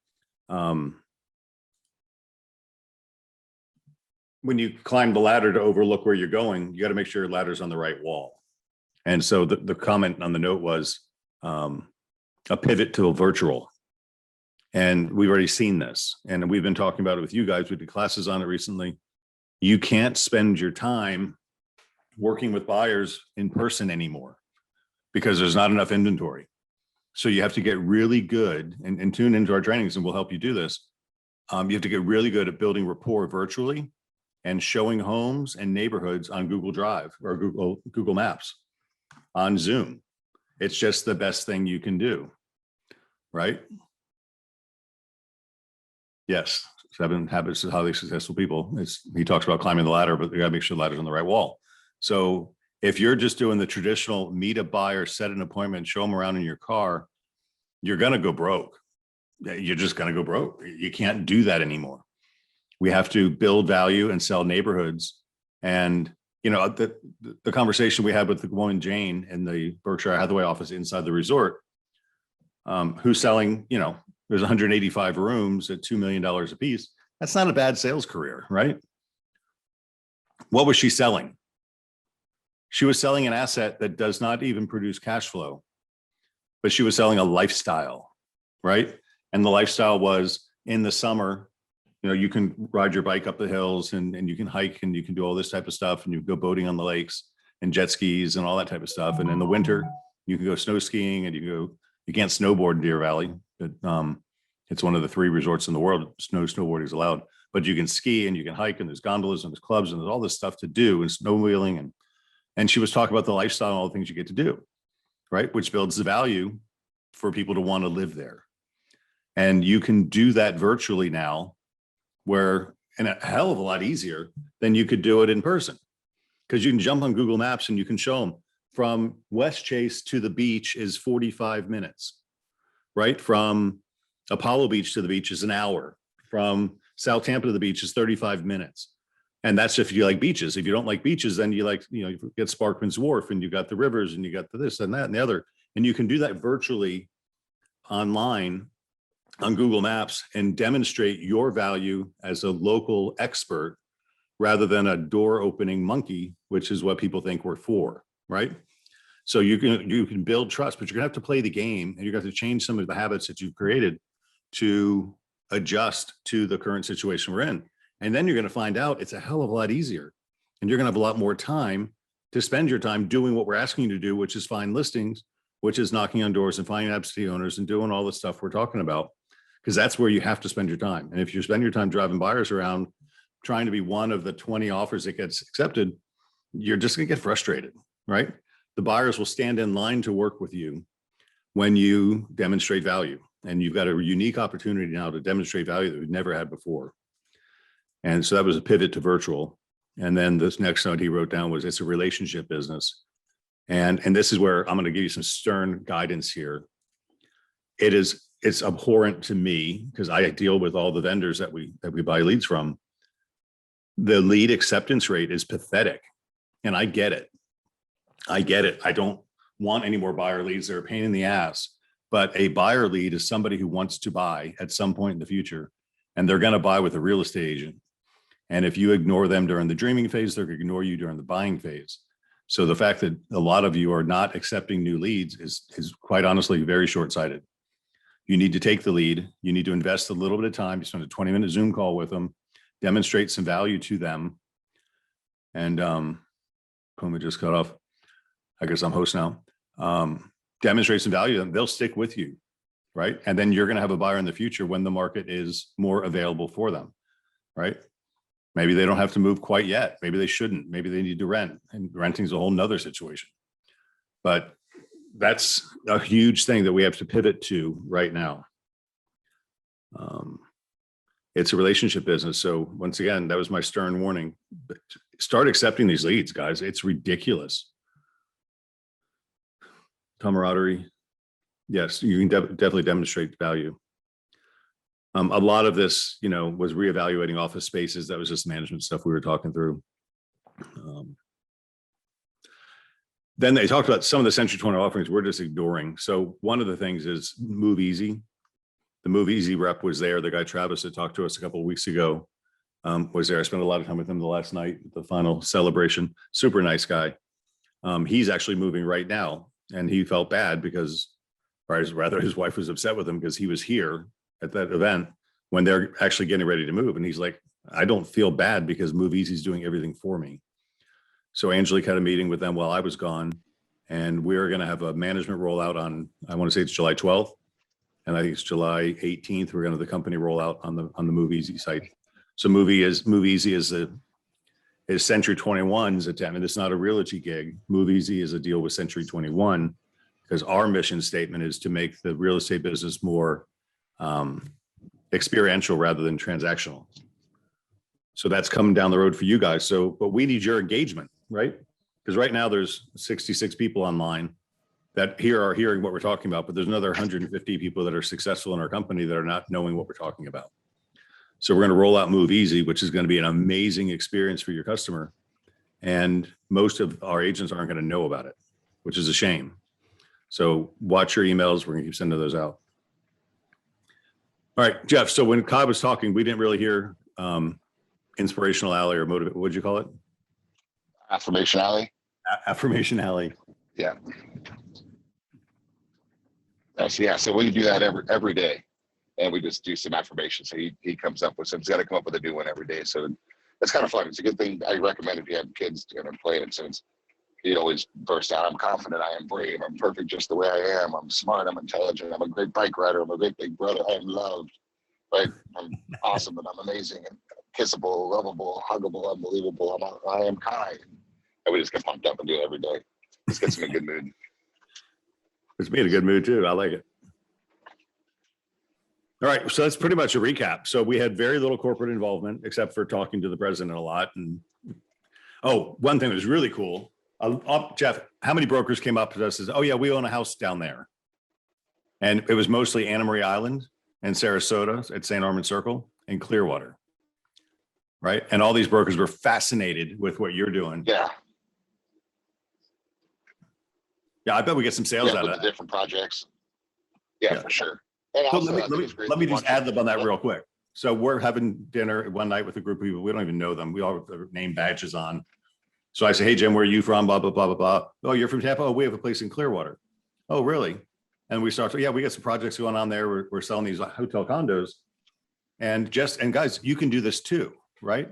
when you climb the ladder to overlook where you're going, you got to make sure your ladder's on the right wall. And so the comment on the note was a pivot to a virtual. And we've already seen this. And we've been talking about it with you guys. We did classes on it recently. You can't spend your time working with buyers in person anymore because there's not enough inventory. So you have to get really good and tune into our trainings, and we'll help you do this. You have to get really good at building rapport virtually and showing homes and neighborhoods on Google Drive or Google Maps, on Zoom. It's just the best thing you can do, right? Yes, 7 Habits of Highly Successful People. He talks about climbing the ladder, but you gotta make sure the ladder's on the right wall. So if you're just doing the traditional meet a buyer, set an appointment, show them around in your car, you're gonna go broke. You're just gonna go broke. You can't do that anymore. We have to build value and sell neighborhoods. And you know, the conversation we had with the woman Jane in the Berkshire Hathaway office inside the resort, who's selling, you know, there's 185 rooms at $2 million a piece. That's not a bad sales career, right? What was she selling? She was selling an asset that does not even produce cash flow, but she was selling a lifestyle, right? And the lifestyle was in the summer, you know, you can ride your bike up the hills and you can hike and you can do all this type of stuff, and you go boating on the lakes and jet skis and all that type of stuff. And in the winter, you can go snow skiing, and you can't snowboard in Deer Valley, but it's one of the 3 resorts in the world. Snowboarding is allowed, but you can ski and you can hike, and there's gondolas and there's clubs and there's all this stuff to do, and snow wheeling. And she was talking about the lifestyle and all the things you get to do, right? Which builds the value for people to want to live there. And you can do that virtually now, where, and a hell of a lot easier than you could do it in person, because you can jump on Google Maps and you can show them, from West Chase to the beach is 45 minutes, right? From Apollo Beach to the beach is an hour. From South Tampa to the beach is 35 minutes. And that's if you like beaches. If you don't like beaches, then you like, you get Sparkman's Wharf and you got the rivers and you got the this and that and the other. And you can do that virtually online on Google Maps and demonstrate your value as a local expert rather than a door opening monkey, which is what people think we're for, right? So you can build trust, but you're gonna have to play the game and you're gonna have to change some of the habits that you've created to adjust to the current situation we're in. And then you're going to find out it's a hell of a lot easier. And you're going to have a lot more time to spend your time doing what we're asking you to do, which is find listings, which is knocking on doors and finding absentee owners and doing all the stuff we're talking about, because that's where you have to spend your time. And if you spend your time driving buyers around trying to be one of the 20 offers that gets accepted, you're just going to get frustrated, right? The buyers will stand in line to work with you when you demonstrate value. And you've got a unique opportunity now to demonstrate value that we've never had before. And so that was a pivot to virtual. And then this next note he wrote down was it's a relationship business. And this is where I'm going to give you some stern guidance here. It's abhorrent to me because I deal with all the vendors that we buy leads from. The lead acceptance rate is pathetic. And I get it. I don't want any more buyer leads. They're a pain in the ass. But a buyer lead is somebody who wants to buy at some point in the future, and they're going to buy with a real estate agent. And if you ignore them during the dreaming phase, they're going to ignore you during the buying phase. So the fact that a lot of you are not accepting new leads is quite honestly very short-sighted. You need to take the lead. You need to invest a little bit of time. You spend a 20-minute Zoom call with them, demonstrate some value to them. And Puma just cut off. I guess I'm host now. Demonstrate some value to them. They'll stick with you, right? And then you're going to have a buyer in the future when the market is more available for them, right? Maybe they don't have to move quite yet. Maybe they shouldn't. Maybe they need to rent, and renting is a whole nother situation. But that's a huge thing that we have to pivot to right now. It's a relationship business. So once again, that was my stern warning. Start accepting these leads, guys. It's ridiculous. Camaraderie. Yes, you can definitely demonstrate value. A lot of this, was reevaluating office spaces. That was just management stuff we were talking through. Then they talked about some of the Century 20 offerings we're just ignoring. So one of the things is Move Easy. The Move Easy rep was there. The guy Travis that talked to us a couple of weeks ago was there. I spent a lot of time with him the last night, the final celebration. Super nice guy. He's actually moving right now, and he felt bad because, or rather, his wife was upset with him because he was here at that event when they're actually getting ready to move. And he's like, I don't feel bad because Move Easy is doing everything for me. So Angelique had a meeting with them while I was gone, and we're going to have a management rollout on, I want to say it's July 12th. And I think it's July 18th. We're going to have the company rollout on the Move Easy site. So Move Easy is Century 21's attempt, and it's not a Realogy gig. Move Easy is a deal with Century 21 because our mission statement is to make the real estate business more experiential rather than transactional. So that's coming down the road for you guys. So, but we need your engagement, right? Because right now there's 66 people online that are hearing what we're talking about, but there's another 150 people that are successful in our company that are not knowing what we're talking about. So we're going to roll out Move Easy, which is going to be an amazing experience for your customer. And most of our agents aren't going to know about it, which is a shame. So watch your emails. We're going to keep sending those out. All right, Jeff. So when Kai was talking, we didn't really hear Inspirational Alley or motivate. What'd you call it? Affirmation Alley. Affirmation Alley. Yeah. Yeah. So we do that every day, and we just do some affirmations. So he comes up with some. He's got to come up with a new one every day. So it's kind of fun. It's a good thing. I recommend if you have kids to play it. Since he always bursts out, I'm confident, I am brave, I'm perfect just the way I am, I'm smart, I'm intelligent, I'm a great bike rider, I'm a great big brother, I am loved, right? I'm awesome and I'm amazing and kissable, lovable, huggable, unbelievable, I am kind. And we just get pumped up and do it every day. Just gets me in a good mood. It's me in a good mood too. I like it. All right, so that's pretty much a recap. So we had very little corporate involvement except for talking to the president a lot. And one thing that was really cool Jeff, how many brokers came up to us and said, oh yeah, we own a house down there. And it was mostly Anna Marie Island and Sarasota at St. Armand Circle and Clearwater. Right. And all these brokers were fascinated with what you're doing. Yeah. Yeah. I bet we get some sales out With of the that. different projects. Yeah, for sure. And So also, I think it's great let me to just watch ad it. lib on that real quick. So we're having dinner one night with a group of people. We don't even know them. We all have their name badges on. So I say, hey, Jim, where are you from? Blah, blah, blah, blah, blah. Oh, you're from Tampa? Oh, we have a place in Clearwater. Oh, really? And we start to, yeah, we got some projects going on there. We're selling these hotel condos. And guys, you can do this too, right?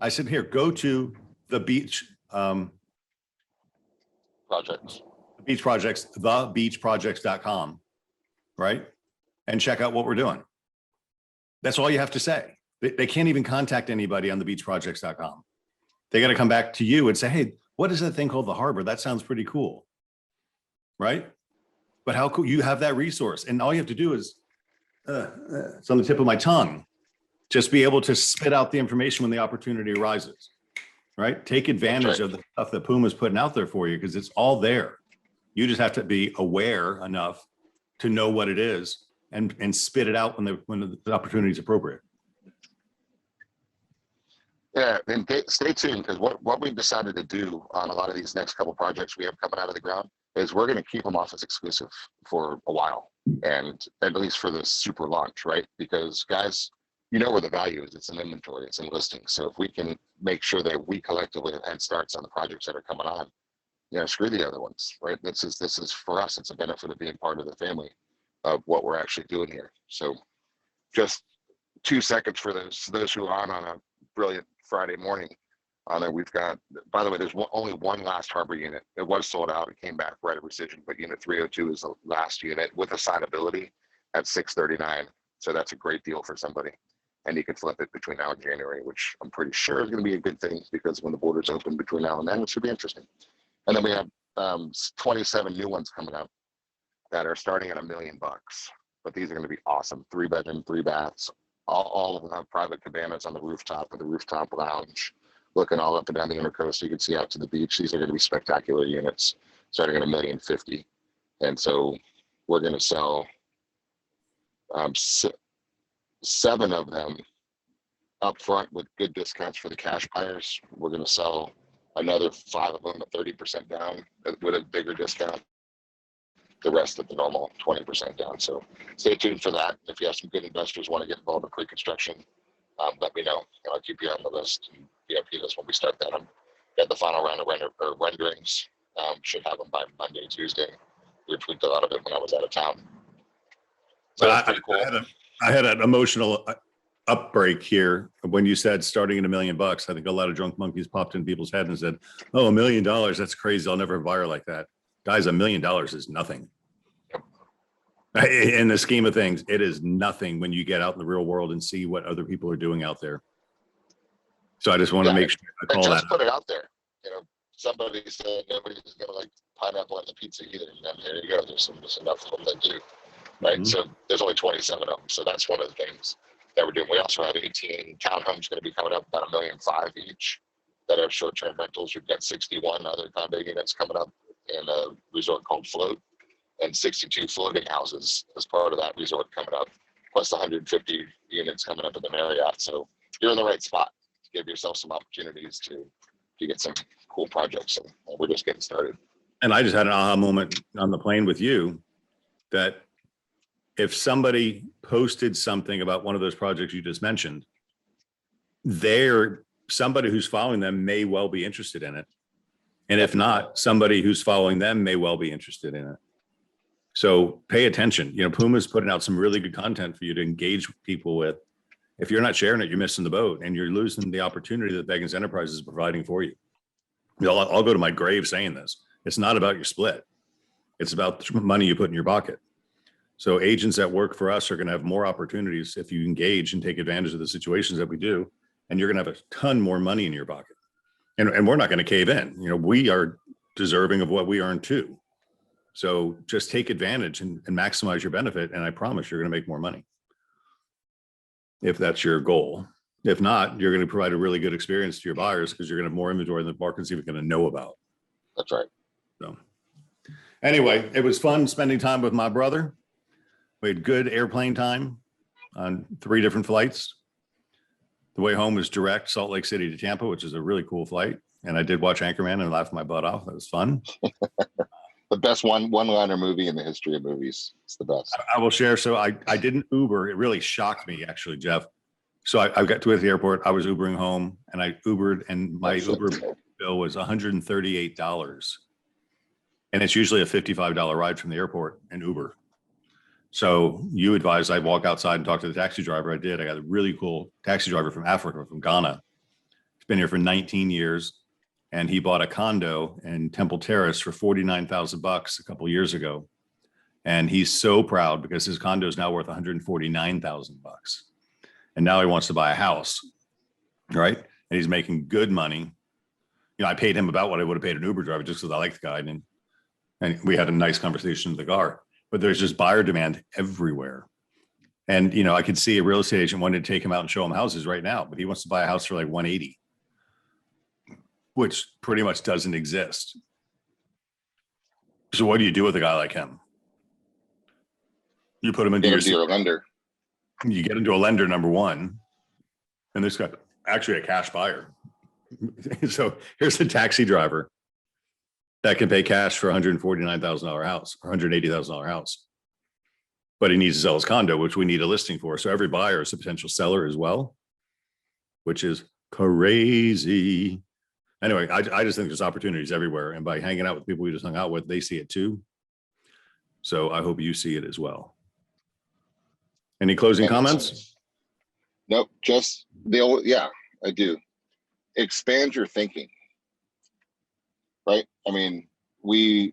I said, here, go to the beach, Projects. beach projects, thebeachprojects.com, right? And check out what we're doing. That's all you have to say. They can't even contact anybody on thebeachprojects.com. They got to come back to you and say, hey, what is that thing called the harbor? That sounds pretty cool. Right? But how cool, you have that resource. And all you have to do is, it's on the tip of my tongue, just be able to spit out the information when the opportunity arises. Right? Take advantage of the stuff that Puma's putting out there for you because it's all there. You just have to be aware enough to know what it is and spit it out when the opportunity is appropriate. Yeah, and stay tuned because what we've decided to do on a lot of these next couple projects we have coming out of the ground is we're going to keep them off as exclusive for a while, and at least for the super launch, right? Because guys, you know where the value is. It's in inventory, it's in listings. So if we can make sure that we collectively have head starts on the projects that are coming on, screw the other ones, right? This is for us. It's a benefit of being part of the family of what we're actually doing here. So just 2 seconds for those who are on a brilliant Friday morning. We've got, by the way, there's only one last harbor unit. It was sold out. It came back right at rescission, but unit 302 is the last unit with assignability at 639. So that's a great deal for somebody. And you can flip it between now and January, which I'm pretty sure is going to be a good thing because when the borders open between now and then, it should be interesting. And then we have 27 new ones coming up that are starting at $1 million. But these are going to be awesome. 3-bedroom, 3 baths, all of them have private cabanas on the rooftop with a rooftop lounge, looking all up and down the intercoast so you can see out to the beach. These are going to be spectacular units starting at $1.05 million. And so we're going to sell 7 of them up front with good discounts for the cash buyers. We're going to sell another 5 of them at 30% down with a bigger discount. The rest at the normal 20% down. So stay tuned for that. If you have some good investors want to get involved in pre-construction, let me know. I'll keep you on the list and VIP list when we start that. I'm got the final round of renderings. Should have them by Monday, Tuesday. We tweaked a lot of it when I was out of town. So that's pretty cool. I had an emotional upbreak here when you said starting at $1 million. I think a lot of drunk monkeys popped in people's head and said, "Oh, $1 million, that's crazy. I'll never buy like that." Guys, $1 million is nothing. In the scheme of things, it is nothing when you get out in the real world and see what other people are doing out there. So I just want to make sure I call that. Put it out there. Somebody said nobody's going to like pineapple on the pizza either. And then there you go. There's enough of them that do. Right. Mm-hmm. So there's only 27 of them. So that's one of the things that we're doing. We also have 18 townhomes going to be coming up about $1.5 million each that are short-term rentals. We've got 61 other condo units coming up in a resort called Float, and 62 floating houses as part of that resort coming up, plus 150 units coming up in the Marriott. So you're in the right spot to give yourself some opportunities to get some cool projects, and we're just getting started. And I just had an aha moment on the plane with you that if somebody posted something about one of those projects you just mentioned, somebody who's following them may well be interested in it. And if not, somebody who's following them may well be interested in it. So pay attention. Puma's putting out some really good content for you to engage people with. If you're not sharing it, you're missing the boat and you're losing the opportunity that Beggins Enterprises is providing for you. I'll go to my grave saying this. It's not about your split. It's about the money you put in your pocket. So agents that work for us are going to have more opportunities if you engage and take advantage of the situations that we do, and you're going to have a ton more money in your pocket. And we're not going to cave in. We are deserving of what we earn too. So just take advantage and maximize your benefit. And I promise you're going to make more money if that's your goal. If not, you're going to provide a really good experience to your buyers because you're going to have more inventory than the market's even going to know about. That's right. So anyway, it was fun spending time with my brother. We had good airplane time on 3 different flights. The way home was direct Salt Lake City to Tampa, which is a really cool flight. And I did watch Anchorman and laughed my butt off. That was fun. The best one-liner movie in the history of movies. It's the best. I will share. So I didn't Uber. It really shocked me, actually, Jeff. So I got to the airport. I was Ubering home, and I Ubered, and my Uber bill was $138. And it's usually a $55 ride from the airport in Uber. So you advised I walk outside and talk to the taxi driver. I did. I got a really cool taxi driver from Africa, from Ghana. He's been here for 19 years. And he bought a condo in Temple Terrace for $49,000 a couple of years ago. And he's so proud because his condo is now worth $149,000. And now he wants to buy a house, right? And he's making good money. You know, I paid him about what I would have paid an Uber driver just because I like the guy. And we had a nice conversation in the car. But there's just buyer demand everywhere. And, you know, I could see a real estate agent wanted to take him out and show him houses right now, but he wants to buy a house for like 180. Which pretty much doesn't exist. So what do you do with a guy like him? You put him into your lender. You get into a lender, number one, and this guy actually a cash buyer. So here's a taxi driver that can pay cash for $149,000 house or $180,000 house, but he needs to sell his condo, which we need a listing for. So every buyer is a potential seller as well, which is crazy. Anyway, I just think there's opportunities everywhere. And by hanging out with people we just hung out with, they see it too. So I hope you see it as well. Any closing comments? Nope. Just the old, yeah, I do. Expand your thinking, right? I mean, we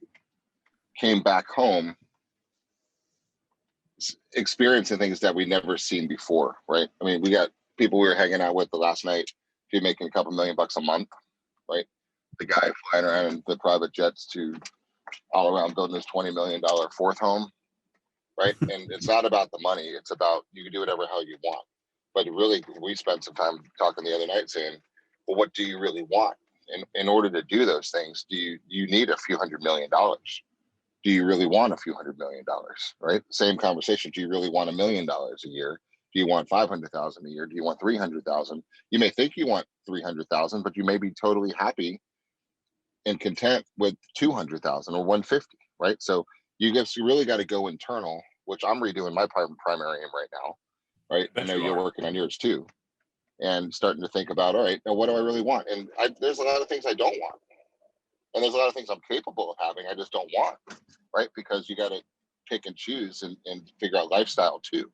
came back home experiencing things that we never seen before, right? I mean, we got people we were hanging out with the last night, be making a couple $1 million a month. Right, the guy flying around in the private jets to all around building his $20 million 4th home, right? And it's not about the money; it's about you can do whatever hell you want. But really, we spent some time talking the other night saying, "Well, what do you really want? And in order to do those things, do you need a few $100 million? Do you really want a few $100 million? Right? Same conversation. Do you really want $1 million a year? Do you want 500,000 a year? Do you want 300,000? You may think you want 300,000, but you may be totally happy and content with 200,000 or 150, right? So you really got to go internal, which I'm redoing my primary aim right now, right? I know you're working on yours too, and starting to think about, all right, now what do I really want? And there's a lot of things I don't want, and there's a lot of things I'm capable of having, I just don't want, right? Because you got to pick and choose and figure out lifestyle too.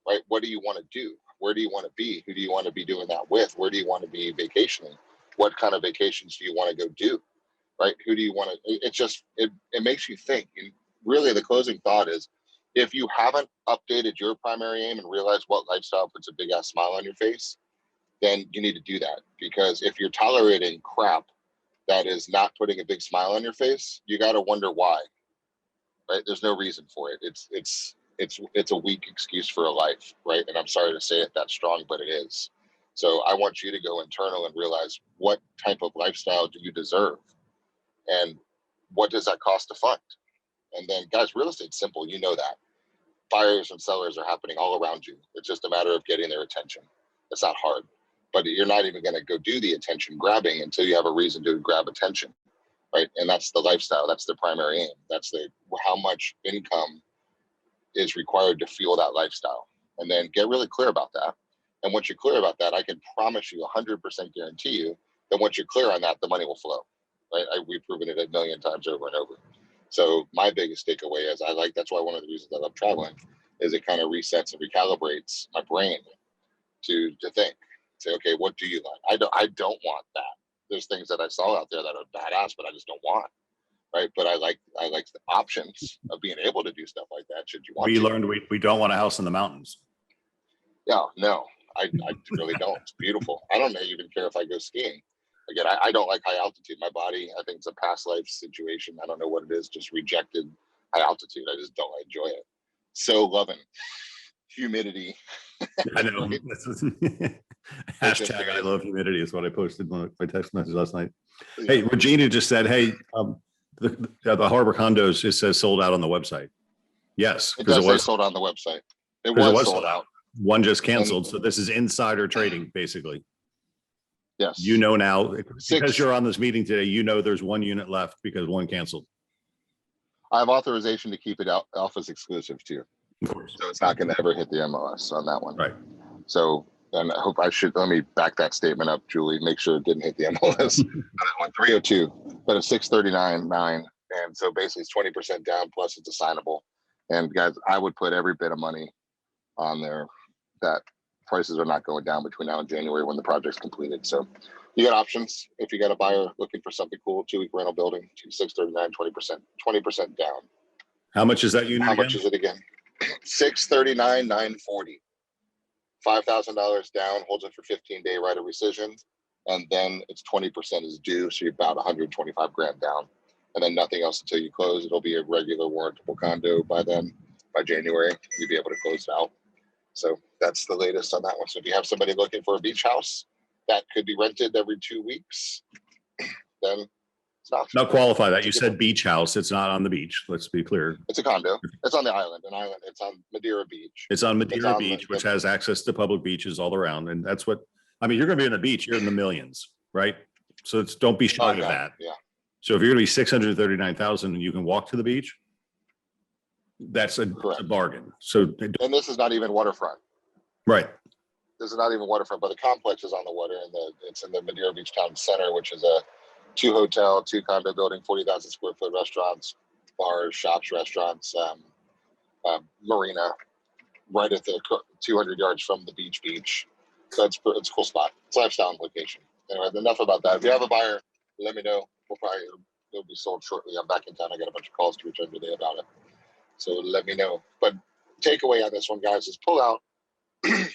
Right? What do you want to do? Where do you want to be? Who do you want to be doing that with? Where do you want to be vacationing? What kind of vacations do you want to go do? Right? Who do you want to? It's just, it makes you think. And really the closing thought is, if you haven't updated your primary aim and realized what lifestyle puts a big ass smile on your face, then you need to do that. Because if you're tolerating crap that is not putting a big smile on your face, you got to wonder why. Right? There's no reason for it. It's a weak excuse for a life, right? And I'm sorry to say it that strong, but it is. So I want you to go internal and realize, what type of lifestyle do you deserve? And what does that cost to fund? And then, guys, real estate's simple. You know that. Buyers and sellers are happening all around you. It's just a matter of getting their attention. It's not hard. But you're not even going to go do the attention grabbing until you have a reason to grab attention, right? And that's the lifestyle. That's the primary aim. That's how much income is required to fuel that lifestyle. And then get really clear about that. And once you're clear about that, I can promise you 100% guarantee you that once you're clear on that, the money will flow, right? We've proven it 1,000,000 times over and over. So my biggest takeaway is that's why one of the reasons I love traveling is it kind of resets and recalibrates my brain to think, say, okay, what do you like? I don't want that. There's things that I saw out there that are badass, but I just don't want. Right, but I like the options of being able to do stuff like that. Should you want? We learned we don't want a house in the mountains. Yeah, no, I really don't. It's beautiful. I don't even care if I go skiing. Again, I don't like high altitude. My body, I think it's a past life situation. I don't know what it is. Just rejected high altitude. I just don't enjoy it. So loving humidity. I know. Hashtag I love humidity is what I posted when my text message last night. Hey, Regina just said, hey, the Harbor condos, it says sold out on the website. Yes, It because does it say was sold out on the website. It 'cause was sold out. one just canceled. So this is insider trading, basically. Yes. You know now, because Six. you're on this meeting today, you know there's one unit left because one canceled. I have authorization to keep it out office exclusive too. Of course. So it's not going to ever hit the MLS on that one. Right. So, and I hope let me back that statement up, Julie, make sure it didn't hit the MLS on that one. 302, but it's 639.9. And so basically it's 20% down, plus it's assignable. And guys, I would put every bit of money on there that prices are not going down between now and January when the project's completed. So you got options. If you got a buyer looking for something cool, 2-week rental building, 639, 20% down. How much is that unit How again? much is it again? 639,940. $5,000 down, holds it for 15-day right of rescission, and then it's 20% is due, so you're about 125 grand down, and then nothing else until you close. It'll be a regular warrantable condo by then. By January, you'll be able to close it out. So that's the latest on that one. So if you have somebody looking for a beach house that could be rented every 2 weeks, then it's not. Now qualify that. You said beach house. It's not on the beach. Let's be clear. It's a condo. It's on the island. It's on Madeira Beach. It's on Madeira on Beach, which has access to public beaches all around. And that's what, I mean, you're going to be in a beach, you're in the millions, right? So don't be shy of that. Yeah. So if you're going to be 639,000 and you can walk to the beach, that's a bargain. So, And this is not even waterfront. right. This is not even waterfront, but the complex is on the water, and it's in the Madeira Beach Town Center, which is a 2 hotel, 2 condo building, 40,000 square foot restaurants, bars, shops, restaurants, marina, right at the 200 yards from the beach. So it's a cool spot. It's a lifestyle location. Anyway, enough about that. If you have a buyer, let me know. It'll be sold shortly. I'm back in town. I got a bunch of calls to return today about it. So let me know. But takeaway on this one, guys, is pull out,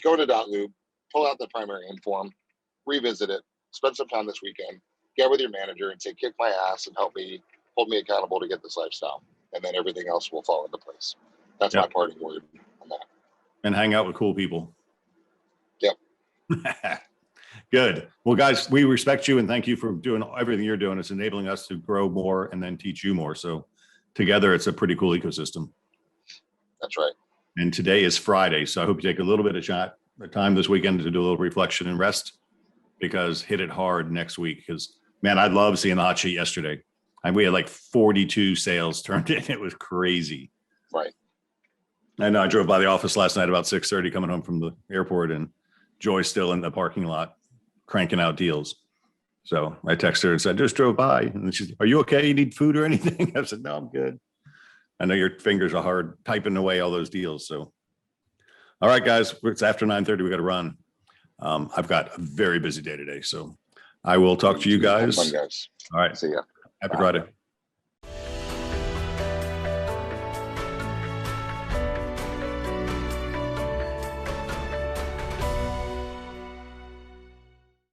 go to .lube, pull out the primary inform, revisit it, spend some time this weekend, get with your manager and say, kick my ass and hold me accountable to get this lifestyle. And then everything else will fall into place. That's my parting word on that. And hang out with cool people. Yep. Good. Well, guys, we respect you and thank you for doing everything you're doing. It's enabling us to grow more and then teach you more. So together, it's a pretty cool ecosystem. That's right. And today is Friday. So I hope you take a little bit of time this weekend to do a little reflection and rest, because hit it hard next week. Because man, I love seeing the hot sheet yesterday. And we had like 42 sales turned in. It was crazy. Right. I know I drove by the office last night about 6:30 coming home from the airport, and Joy's still in the parking lot cranking out deals. So I texted her and said, just drove by. And she's, are you okay? You need food or anything? I said, no, I'm good. I know your fingers are hard typing away all those deals. So, all right, guys, it's after 9:30. We got to run. I've got a very busy day today. So I will talk to you guys. Have fun, guys. All right. See ya. Happy Bye. Friday.